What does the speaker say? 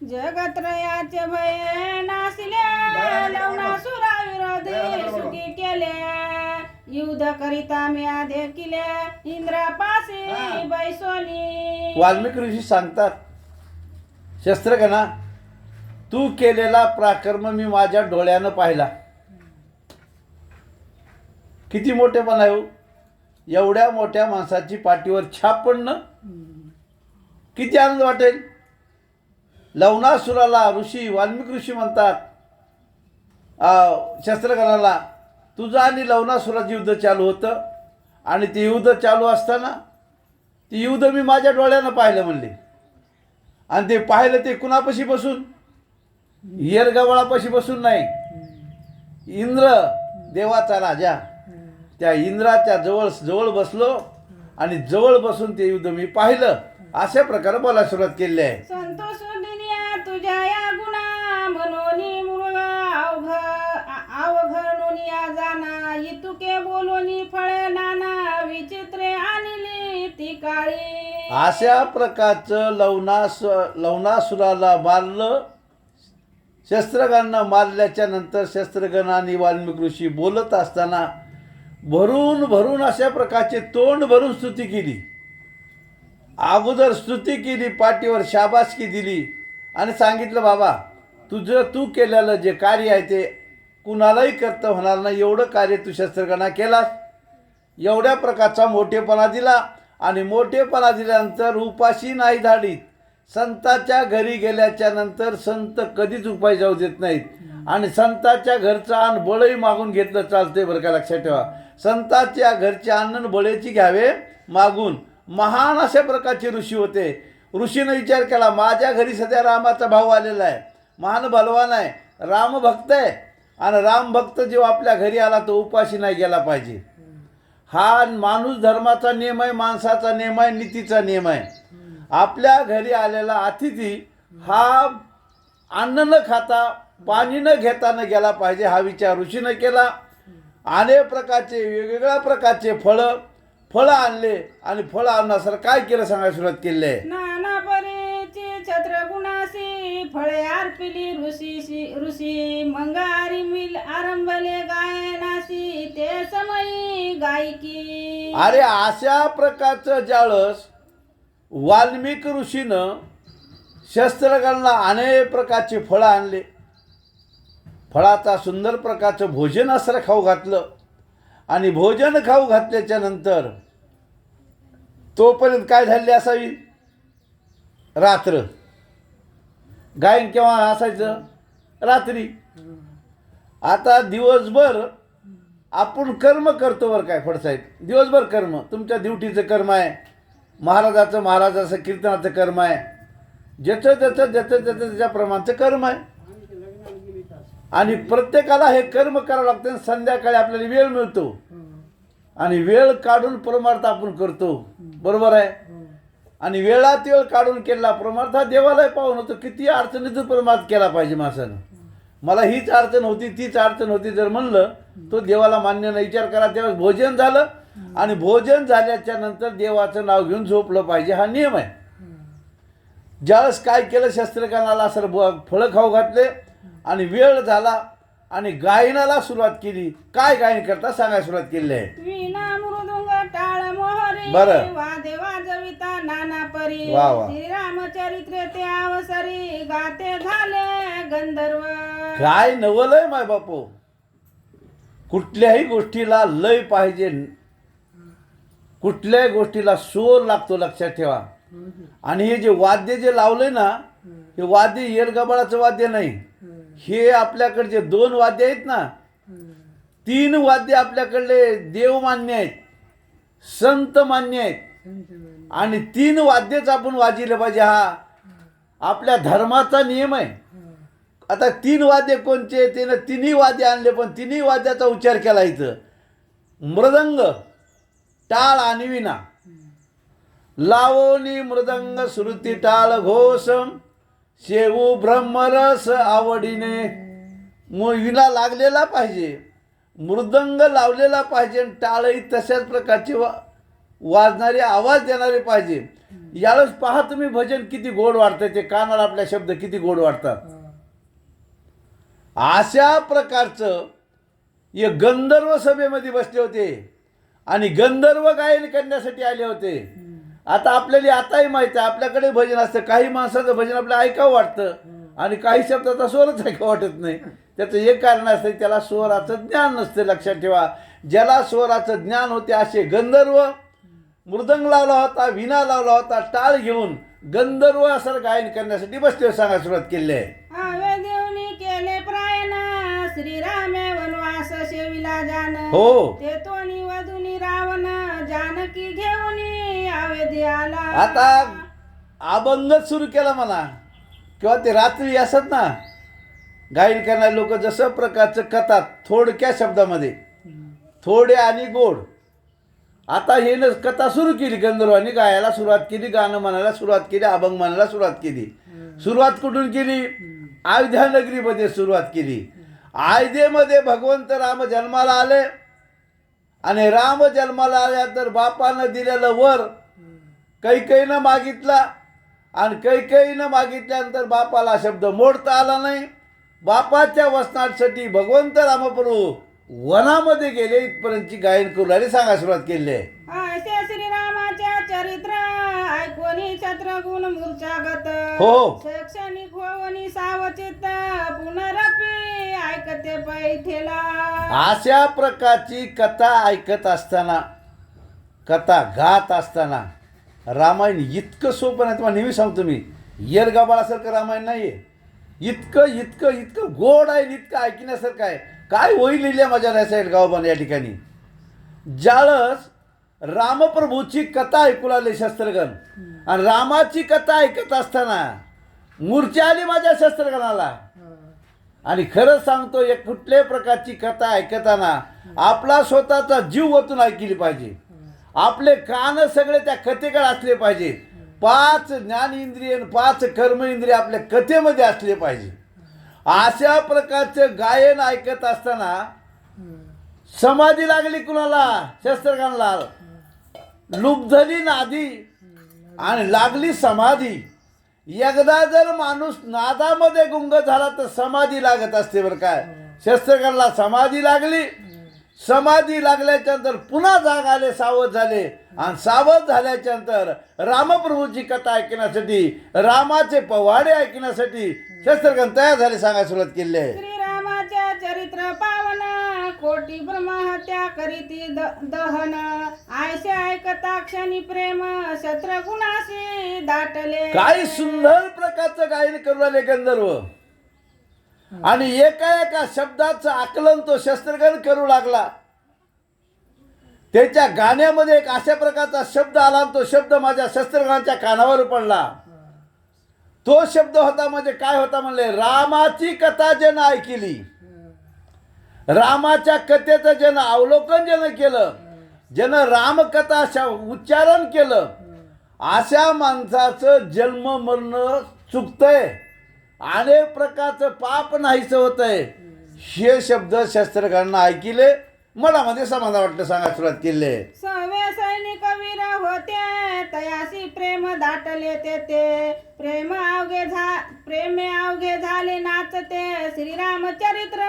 जगत्रयाचे भय नासिले लवणासुरा विरोधी सुखी केले युद्ध करिता म्या देखिले इंद्रापाशी बैसोनी. वाल्मिकी ऋषी सांगतात, शस्त्रगणा, तू केलेला पराक्रम मी माझ्या डोळ्यानं पाहिला. किती मोठेपणा आहे हो. एवढ्या मोठ्या माणसाची पाठीवर छाप पडणं किती आनंद वाटेल. लवणासुराला ऋषी वाल्मिकी ऋषी म्हणतात शस्त्रगणाला, तुझं आणि लवणासुराचं युद्ध चालू होतं आणि ते युद्ध चालू असताना ते युद्ध मी माझ्या डोळ्यानं पाहिलं म्हणले. आणि ते पाहिलं ते कुणापाशी बसून? येरगवळापाशी बसून नाही, इंद्र देवाचा राजा त्या इंद्राच्या जवळ बसलो आणि जवळ बसून ते युद्ध मी पाहिलं. अशा प्रकारे बोलायला सुरुवात केली आहे. संतोष दिनिया तुझ्या या गुणा मनोनी मुळगा अवघडोनिया जाना इतुके बोलोनी फळे नाना विचित्रे आणली ती काळी. अशा प्रकारचं लवणासुराला मारलं. शस्त्रगणांना मारल्याच्या नंतर शस्त्रगणांनी वाल्मिकी ऋषी बोलत असताना भरून भरून अशा प्रकारचे तोंड भरून स्तुती केली. अगोदर स्तुती केली, पाठीवर शाबासकी दिली आणि सांगितलं, बाबा तू केलेलं जे कार्य आहे ते कुणालाही करता होणार नाही. एवढं कार्य तू शस्त्रगणा केलास. एवढ्या प्रकारचा मोठेपणा दिला आणि मोठेपणा दिल्यानंतर उपाशी नाही धाडीत. संताच्या घरी गेल्याच्या नंतर संत कधीच उपाय जाऊ देत नाहीत आणि संताच्या घरचं अन्न बळही मागून घेतलं चालते बरं का, लक्षात ठेवा. संताच्या घरचे अन्न बळेची घ्यावे मागून. महान अशा प्रकारचे ऋषी होते. ऋषीनं विचार केला, माझ्या घरी सध्या रामाचा भाऊ आलेला आहे, महान बलवान आहे, रामभक्त आहे आणि रामभक्त जेव्हा आपल्या घरी आला तो उपाशी नाही गेला पाहिजे. हा माणूस धर्माचा नियम आहे, माणसाचा नियम आहे, नीतीचा नियम आहे. आपल्या घरी आलेला अतिथी हा अन्न न खाता पाणी न घेता न गेला पाहिजे, हा विचार ऋषीनं केला. अनेक प्रकारचे वेगवेगळ्या प्रकारचे फळं आणले आणि फळं आणण्यासर काय केलं सांगायला सुरुवात केली आहे. नाना परीची छत्रगुणासी फळे अर्पिली ऋषी मंगारी मिल आरंभले गायनासी ते समयी गायकी. अरे अशा प्रकारचं ज्यावेळेस वाल्मिकी ऋषीनं शस्त्रगणांना अनेक प्रकारचे फळं आणले, फळाचा सुंदर प्रकारचं भोजन असं खाऊ घातलं आणि भोजन खाऊ घातल्याच्या नंतर तोपर्यंत काय झाले असावी, रात्र. गायन केव्हा असायचं? रात्री. आता दिवसभर आपण कर्म करतो बरं काय फडसाहेब, दिवसभर कर्म. तुमच्या ड्युटीचं कर्म आहे, महाराजाचं कीर्तनाचं कर्म आहे, ज्याचं त्याच्या प्रमाणचं कर्म आहे आणि प्रत्येकाला हे कर्म करावं लागतं. संध्याकाळी आपल्याला वेळ मिळतो आणि वेळ काढून परमार्थ आपण करतो, बरोबर आहे. आणि वेळात वेळ काढून केला परमार्थ हा देवालाही पाहून होतो. किती अडचणीतून परमार्थ केला पाहिजे माणसानं. मला हीच अडचण होती तीच अडचण होती जर म्हणलं तो देवाला मान्य नाही. विचार करा, त्यावेळेस भोजन झालं आणि भोजन झाल्याच्या नंतर देवाचं नाव घेऊन झोपलं पाहिजे, हा नियम आहे. ज्यावेळेस काय केलं, शस्त्रगणाला सर फळं खाऊ घातले आणि वेळ झाला आणि गायनाला सुरुवात केली. काय गायन करता सांगायला सुरुवात केली आहे. वीणा मृदुंग टाळ मोहरी बरं. वादे वाजविता नाना परी वा वा. श्रीरामचरित्र ते अवसरी गाते झाले गंधर्व. काय नवलय माय बापू. कुठल्याही गोष्टीला लय पाहिजे, कुठल्याही गोष्टीला सूर लागतो, लक्षात ठेवा. आणि हे जे वाद्य जे लावलंय ना, हे वाद्य येरगबाळाचं वाद्य नाही. हे आपल्याकडे जे 2 वाद्य आहेत ना, 3 वाद्य आपल्याकडले देवमान्य आहेत, संत मान्य आहेत आणि 3 वाद्यच आपण वाजिले पाहिजे. हा आपल्या धर्माचा नियम आहे. आता 3 वाद्य कोणचे? त्यानं 3ही वाद्य आणले पण 3ही वाद्याचा उच्चार केला इथं. मृदंग, टाळ आणि विणा. लावणी मृदंग श्रुती टाळ घोषम शेवू ब्रह्मरस आवडीने. विणा लागलेला पाहिजे, मृदंग लावलेला पाहिजे, टाळही तशाच प्रकारचे वाजणारे आवाज देणारे पाहिजे. यावेळेस पहा तुम्ही भजन किती गोड वाटतंय, ते कानाला आपल्या शब्द किती गोड वाटतात. अशा प्रकारचं एक गंधर्व सभेमध्ये बसले होते आणि गंधर्व गायन करण्यासाठी आले होते. आता आपल्याला आताही माहिती आहे, आपल्याकडे भजन असतं, काही माणसाचं भजन आपल्याला ऐकावं वाटतं आणि काही शब्दाचा स्वरच ऐकावं वाटत नाही. त्याचं एक कारण असतं, त्याला स्वराचं ज्ञान नसतं. लक्षात ठेवा, ज्याला स्वराचं ज्ञान होते असे गंधर्व मृदंग लावला होता, विणा लावला होता, टाळ घेऊन गंधर्व असं गायन करण्यासाठी बसले. सांगा सुरुवात केली आहे. आवे देवनी केले प्रायण श्रीरामे वनवास शेविला जान. हो. ते तोनी वधुनी रावण जानकी घेऊन आवे द्याला. आता अभंगच सुरू केला म्हणा, किंवा ते रात्री असत ना गायन करणारे लोक, जसं प्रकारचं कथा थोडक्या शब्दामध्ये, थोडे आणि गोड. आता हे न कथा सुरू केली, गंधर्वांनी गायला सुरुवात केली, गाणं म्हणायला सुरुवात केली, अभंग म्हणायला सुरुवात केली. सुरुवात कुठून केली? अयोध्या नगरीमध्ये सुरुवात केली. अयोध्येमध्ये भगवंत राम जन्माला आले आणि राम जन्माला आल्यानंतर बापानं दिलेलं वर कैकेयीनं मागितला आणि कैकेयीनं मागितल्यानंतर बापाला शब्द मोडता आला नाही. बापाच्या वचनासाठी भगवंत रामप्रभू वनामध्ये गेले. इथपर्यंतची गायन करू लागले. सांगा सुरुवात केली आहे. ऐसे श्रीरामाच्या चरित्र ऐकोनी छत्रगुण मूर्छागत. हो. शैक्षणिक होवनी सावचित पुनरपी ऐकते पैठेला. अशा प्रकारची कथा ऐकत असताना, कथा गात असताना, रामायण इतकं सोपं नाही. तुम्हाला नेहमी सांगतो मी, येरगाबाळासारखं रामायण नाही आहे. इतकं इतकं इतकं गोड आहे, इतकं ऐकण्यासारखं आहे. काय होईल लिहिल्या माझ्या रसायन गावबान या ठिकाणी. ज्यावेळेस रामप्रभूची कथा ऐकू लागले शस्त्रगण, आणि रामाची कथा ऐकत असताना मूर्छा आली माझ्या शस्त्रगणाला. आणि खरं सांगतो, एक कुठल्याही प्रकारची कथा ऐकताना आपला स्वतःचा जीव ओतून ऐकली पाहिजे. आपले कान सगळे त्या कथेकडे असले पाहिजे. 5 ज्ञानेंद्रिय 5 कर्मेंद्रिय आपल्या कथेमध्ये असले पाहिजे. अशा प्रकारचं गायन ऐकत असताना समाधी लागली कुणाला? शस्त्रगणाला. लुब्धली नादी आणि लागली समाधी. एकदा जर माणूस नादामध्ये गुंग झाला तर समाधी लागत असते बरं. काय शस्त्रगणाला समाधी लागली. समाधी लागल्याच्या नंतर पुन्हा जाग आले, सावध झाले, आणि सावध झाल्याच्या नंतर रामप्रभूची कथा ऐकण्यासाठी, रामाचे पवाडे ऐकण्यासाठी शस्त्रगण तयार झाले. सांगा सुरुवात केली आहे. श्रीरामाच्या चरित्र पावन कोटी ब्रह्महत्या करीती दहन. ऐसे ऐकता क्षणी प्रेम शत्रुघ्नाशी दाटले. काय सुंदर प्रकारचं गायन करू लागले गंधर्व. आणि एका एका शब्दाचं आकलन तो शस्त्रगण करू लागला. त्याच्या गाण्यामध्ये एक अशा प्रकारचा शब्द आला, तो शब्द माझ्या शस्त्रगणाच्या कानावर पडला. तो शब्द होता म्हणजे काय होता म्हणले, रामाची कथा ज्यानं ऐकली, रामाच्या कथेचं ज्यानं अवलोकन ज्यानं केलं, ज्यानं रामकथा उच्चारण केलं, अशा माणसाचं जन्म मरण चुकतंय, अनेक प्रकारचं पाप नाहीसं होतंय. हे शब्द शस्त्रगणांना ऐकिले, मनामध्ये समाधान वाटलं. सांगा सुरुवात केली. सवे सैनिक वीर होते तयासी प्रेम दाटले ते. प्रेम अवघे झाले नाचते श्रीरामचरित्र